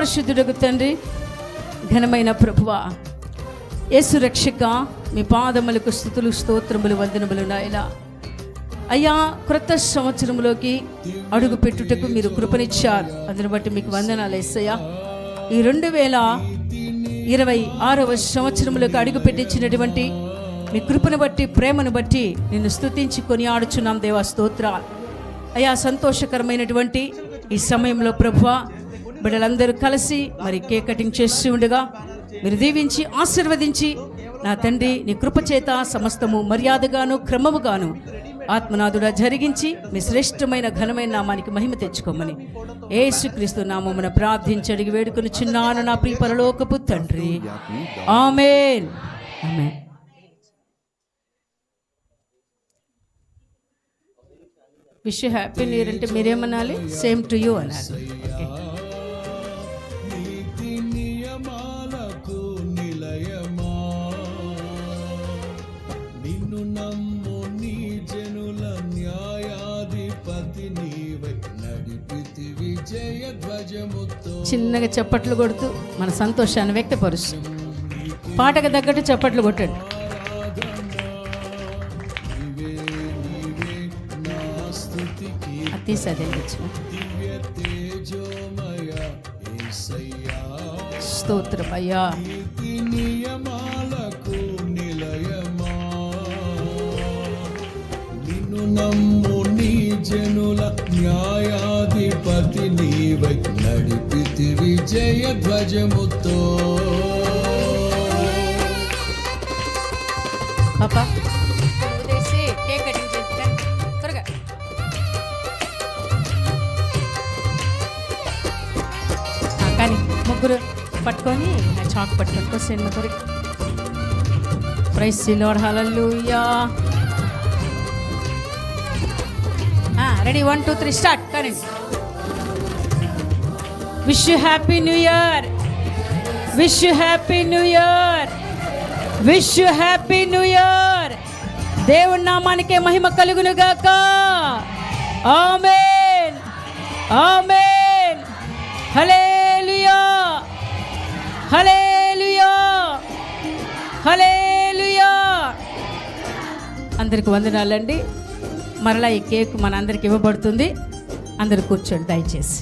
పరిశుద్ధుడగు తండ్రి, ఘనమైన ప్రభువా, యేసు రక్షక, మీ పాదములకు స్తుతులు స్తోత్రములు వందనములు నాయనా. అయ్యా, క్రొత్త సంవత్సరంలోకి అడుగు పెట్టుటకు మీరు కృపనిచ్చారు. అందుని బట్టి మీకు వందనాలు యేసయ్యా. ఈ 2026వ సంవత్సరంలోకి అడుగు పెట్టించినటువంటి మీ కృపను బట్టి, ప్రేమను బట్టి నిన్ను స్తుతించి కొనియాడుచున్నాం దేవా. స్తోత్రాలు అయ్యా. సంతోషకరమైనటువంటి ఈ సమయంలో ప్రభువా, బిడ్డలందరూ కలిసి మరి కేక్ కటింగ్ చేస్తూ ఉండగా మీరు దీవించి ఆశీర్వదించి నా తండ్రి నీ కృపచేత సమస్తము మర్యాదగాను క్రమముగాను ఆత్మనాథుడా జరిగించి మీ శ్రేష్టమైన ఘనమైన నామానికి మహిమ తెచ్చుకోమని యేసుక్రీస్తు నామమున ప్రార్థించి అడిగి వేడుకొనుచున్నాను నా ప్రియ పరలోకపు తండ్రి. Amen. Amen. Wish you happy new year అంటే మీరేమనాలి? సేమ్ టు యూ అనాలి. చిన్నగా చప్పట్లు కొడుతూ మన సంతోషాన్ని వ్యక్తపరుస్తూ పాటకు తగ్గట్టు చప్పట్లు కొట్టండి. స్తోత్రమయ్యా. జనుల న్యాయాధిపతి నీవై నడిపితి విజయ ధ్వజముతో. పాపా ఉదేసి కేక్ కటింగ్ చేద్దాం త్వరగా. కానీ ముగ్గురు పట్టుకొని చాక్ పట్టుకొని వస్తాను ముగ్గురు. Praise the lord. Hallelujah. Ready, 1 2 3 start. Current. Wish you happy new year. Wish you happy new year. Wish you happy new year. దేవుని నామానికే మహిమ కలుగును గాక. ఆమేన్. ఆమేన్. హల్లెలూయా. హల్లెలూయా. హల్లెలూయా. అందరికి వందనాలండి. మరలా ఈ కేక్ మన అందరికి ఇవ్వబడుతుంది. అందరు కూర్చోండి దయచేసి.